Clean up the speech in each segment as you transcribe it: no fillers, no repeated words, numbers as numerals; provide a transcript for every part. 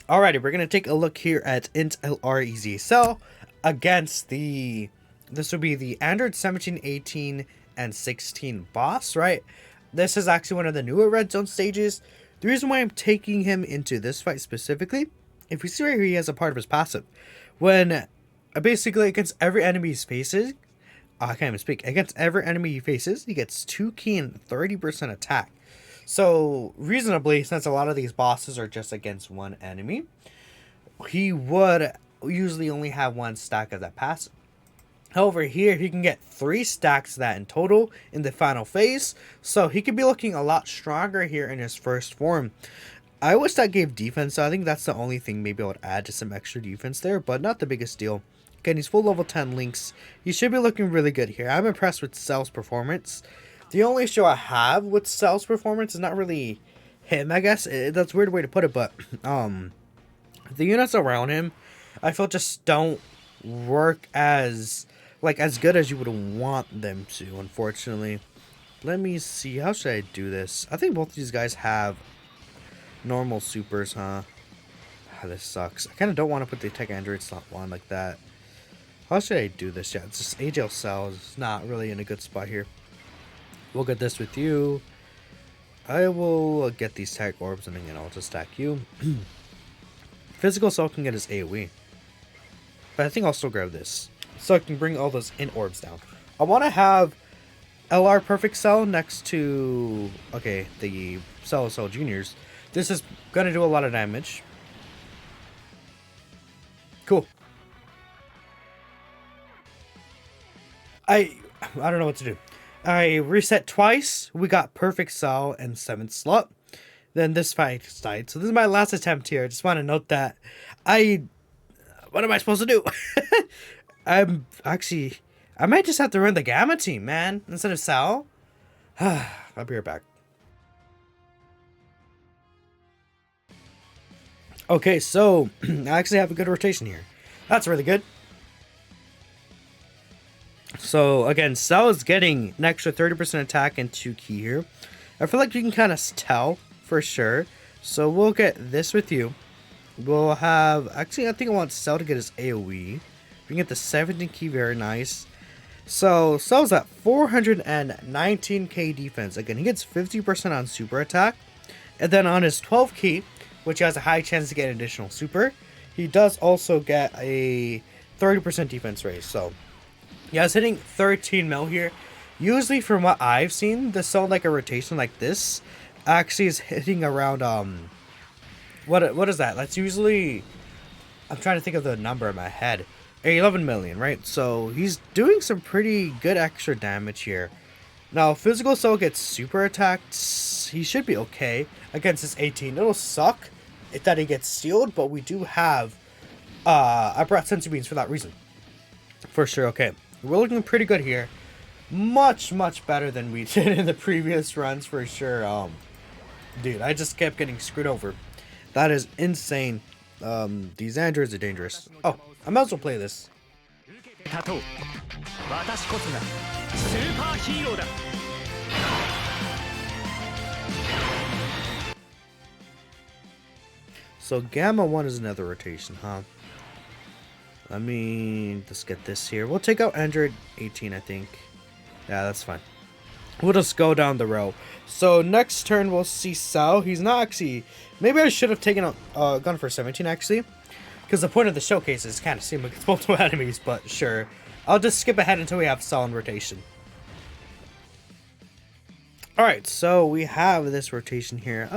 Alrighty, we're gonna take a look here at int LREZ against this would be the Android 17, 18, and 16 boss, right? This is actually one of the newer red zone stages. The reason why I'm taking him into this fight specifically, if we see right here, he has a part of his passive. When basically against every enemy he faces, I can't even speak, against every enemy he faces, he gets 2 key and 30% attack. So, reasonably, since a lot of these bosses are just against one enemy, he would usually only have one stack of that passive. However, here he can get 3 stacks of that in total in the final phase, so he could be looking a lot stronger here in his first form. I wish that gave defense, so I think that's the only thing maybe I would add to some extra defense there, but not the biggest deal. Again, he's full level 10 links. He should be looking really good here. I'm impressed with Cell's performance. The only issue I have with Cell's performance is not really him, I guess. That's a weird way to put it, but the units around him, I feel just don't work as good as you would want them to, unfortunately. Let me see. How should I do this? I think both of these guys have normal supers, huh? This sucks. I kind of don't want to put the Tech Android slot one like that. How should I do this? Yeah, it's just AJL Cell is not really in a good spot here. We'll get this with you. I will get these tag orbs and again I'll just stack you. Physical Cell can get his AoE. But I think I'll still grab this. So I can bring all those in orbs down. I want to have LR Perfect Cell next to, okay, the Cell Juniors. This is going to do a lot of damage. Cool. I don't know what to do. I reset twice. We got Perfect Cell and 7th slot. Then this fight died. So this is my last attempt here. I just want to note that what am I supposed to do? I might just have to run the Gamma team, man, instead of Cell. I'll be right back. Okay, so I actually have a good rotation here. That's really good. So again, Cell is getting an extra 30% attack and 2 key here. I feel like you can kind of tell for sure. So we'll get this with you. We'll have, actually I think I want Cell to get his AoE. We can get the 17 key, very nice. So Cell's at 419k defense. Again, he gets 50% on super attack. And then on his 12 key, which has a high chance to get an additional super, he does also get a 30% defense raise. So yeah, it's hitting 13 mil here. Usually from what I've seen, the Cell like a rotation like this actually is hitting around what is that? That's usually, I'm trying to think of the number in my head. 11 million, right? So he's doing some pretty good extra damage here. Now, Physical Cell gets super attacked. He should be okay against this 18. It'll suck that he gets sealed, but we do have I brought Sensu Beans for that reason. For sure, okay. We're looking pretty good here. Much better than we did in the previous runs for sure. Dude, I just kept getting screwed over. That is insane. These androids are dangerous. Oh, I might as well play this. So Gamma 1 is another rotation, huh? Let me just get this here. We'll take out Android 18, I think. Yeah, that's fine. We'll just go down the row. So next turn we'll see Cell. He's not actually... Maybe I should have taken a gun for 17 actually. Because the point of the showcase is kind of seem like it's multiple enemies, but sure. I'll just skip ahead until we have Cell in rotation. Alright, so we have this rotation here.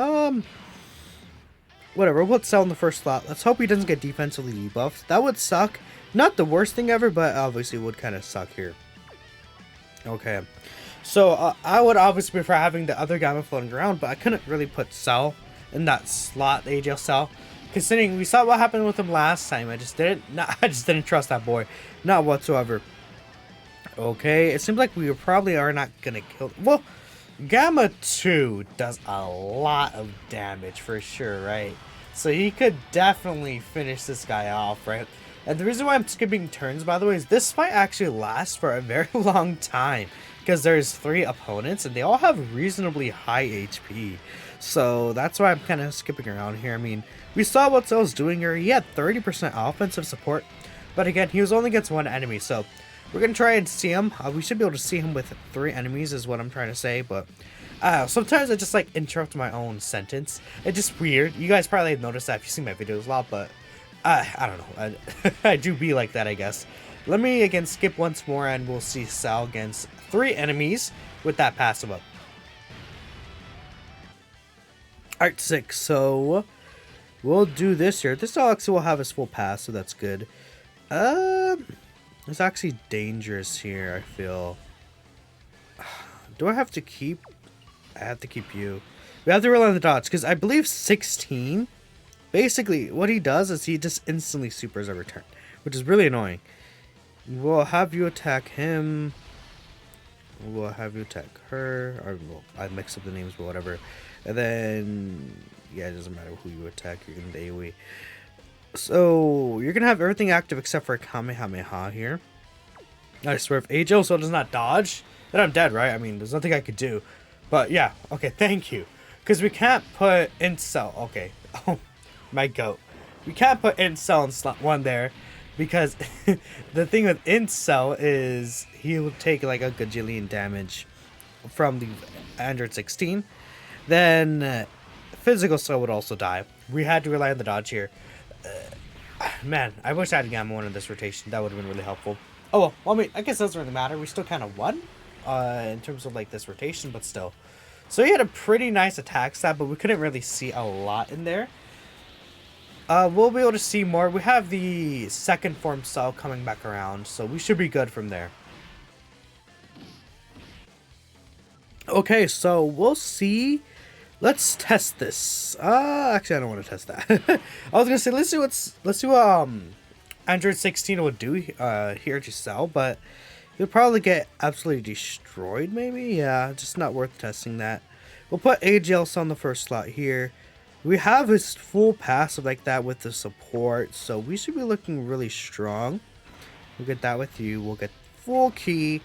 Whatever, we'll put Cell in the first slot. Let's hope he doesn't get defensively debuffed. That would suck. Not the worst thing ever, but obviously would kind of suck here. Okay. So, I would obviously prefer having the other Gamma floating around, but I couldn't really put Cell in that slot, the AJL Cell. Considering we saw what happened with him last time, I just didn't trust that boy. Not whatsoever. Okay, it seems like we probably are not gonna kill... Well, Gamma 2 does a lot of damage for sure, right? So he could definitely finish this guy off, right? And the reason why I'm skipping turns, by the way, is this fight actually lasts for a very long time. Because there's 3 opponents, and they all have reasonably high HP. So that's why I'm kind of skipping around here. I mean, we saw what Cell's doing here. He had 30% offensive support, but again, he was only against one enemy. So we're going to try and see him. We should be able to see him with 3 enemies is what I'm trying to say, but sometimes I just like interrupt my own sentence. It's just weird. You guys probably have noticed that if you see my videos a lot, but I don't know. I do be like that, I guess. Let me again skip once more and we'll see Sal against 3 enemies with that passive up. Alright, 6. So we'll do this here. This actually will have his full pass, so that's good. It's actually dangerous here, I feel. Do I have to keep? I have to keep you. We have to rely on the dodge, because I believe 16, basically, what he does is he just instantly supers every turn, which is really annoying. We'll have you attack him. We'll have you attack her. Or, well, I mix up the names, but whatever. And then, yeah, it doesn't matter who you attack, you're going to AoE. So, you're going to have everything active except for Kamehameha here. I swear, if AJ also does not dodge, then I'm dead, right? I mean, there's nothing I could do. But, yeah, okay, thank you. Because we can't put Incel, okay. Oh, my goat. We can't put Incel in slot 1 there. Because the thing with Incel is he will take like a gajillion damage from the Android 16. Then physical Cell would also die. We had to rely on the dodge here. Man, I wish I had Gamma 1 in this rotation. That would have been really helpful. Oh, well, I mean, I guess it doesn't really matter. We still kind of won in terms of like this rotation, but still. So he had a pretty nice attack stat, but we couldn't really see a lot in there. We'll be able to see more. We have the second form Cell coming back around, so we should be good from there. Okay, so we'll see. Let's test this. Actually, I don't want to test that. I was gonna say let's see what Android 16 would do here to Cell, but he'll probably get absolutely destroyed. Maybe, yeah, just not worth testing that. We'll put AGL on the first slot here. We have his full passive like that with the support, so we should be looking really strong. We'll get that with you. We'll get full key.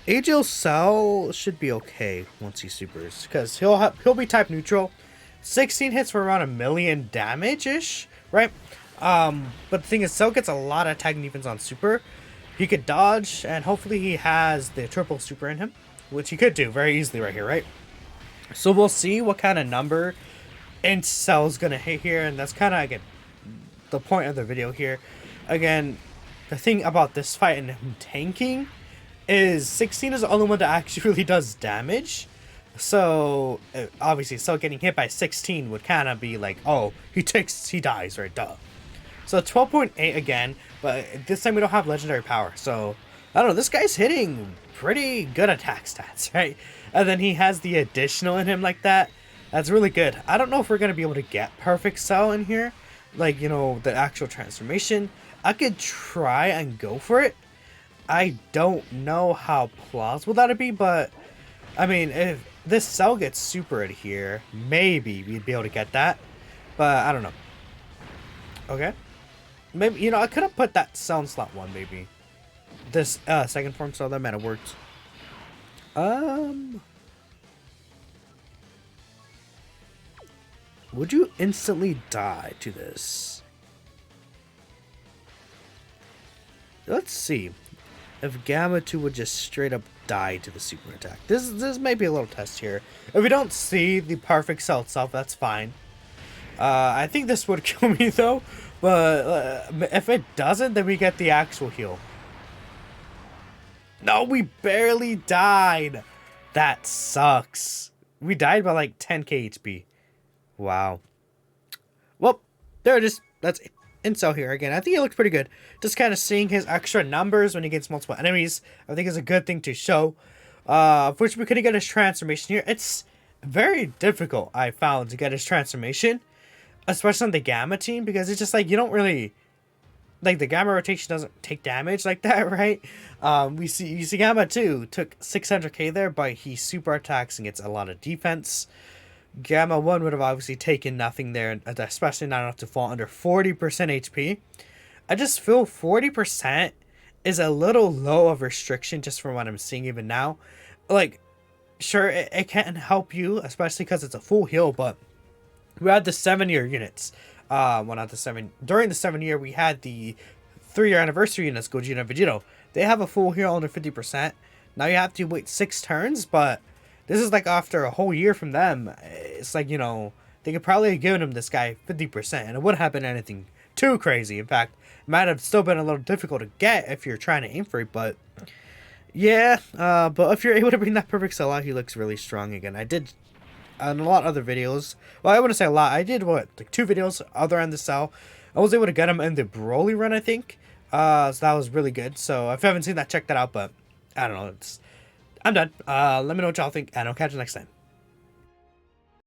AGL Cell should be okay once he supers, because he'll be type neutral. 16 hits for around 1,000,000 damage-ish, right? But the thing is, Cell gets a lot of attack and defense on super. He could dodge, and hopefully he has the triple super in him, which he could do very easily right here, right? So we'll see what kind of number Cell's gonna hit here, and that's kind of again the point of the video here. Again, the thing about this fight and him tanking is 16 is the only one that actually really does damage. So obviously, Cell getting hit by 16 would kind of be like, oh, he dies, right? Duh. So 12.8 again, but this time we don't have legendary power. So I don't know. This guy's hitting pretty good attack stats, right? And then he has the additional in him like that. That's really good. I don't know if we're going to be able to get perfect Cell in here. Like, you know, the actual transformation. I could try and go for it. I don't know how plausible that'd be, but I mean, if this Cell gets supered here, maybe we'd be able to get that. But I don't know. Okay. Maybe, you know, I could have put that Cell in slot 1, maybe. This second form Cell, that might have worked. Would you instantly die to this? Let's see if Gamma 2 would just straight up die to the super attack. This may be a little test here. If we don't see the perfect Cell itself, that's fine. I think this would kill me though, but if it doesn't, then we get the actual heal. No, we barely died. That sucks. We died by like 10k HP. Wow. Well, there it is. That's Incel here again. I think he looks pretty good. Just kind of seeing his extra numbers when he gets multiple enemies, I think is a good thing to show. Which we couldn't get his transformation here. It's very difficult, I found, to get his transformation, especially on the Gamma team, because it's just like you don't really like the Gamma rotation doesn't take damage like that, right? You see Gamma 2 took 600k there, but he super attacks and gets a lot of defense. Gamma 1 would have obviously taken nothing there, especially not enough to fall under 40% HP. I just feel 40% is a little low of restriction just from what I'm seeing even now. Like, sure, it can help you, especially because it's a full heal, but we had the 7-year units. Well, not the 7. During the 7-year, we had the 3-year anniversary units, Gogeta and Vegito. They have a full heal under 50%. Now you have to wait 6 turns, but this is like after a whole year from them. It's like, they could probably have given him this guy 50%, and it wouldn't have been anything too crazy. In fact, it might have still been a little difficult to get if you're trying to aim for it, but yeah, but if you're able to bring that perfect cell out, he looks really strong again. I did on a lot of other videos. Well, I wouldn't say a lot. I did like 2 videos other than the cell. I was able to get him in the Broly run, I think. So that was really good. So if you haven't seen that, check that out. But I don't know. I'm done. Let me know what y'all think, and I'll catch you next time.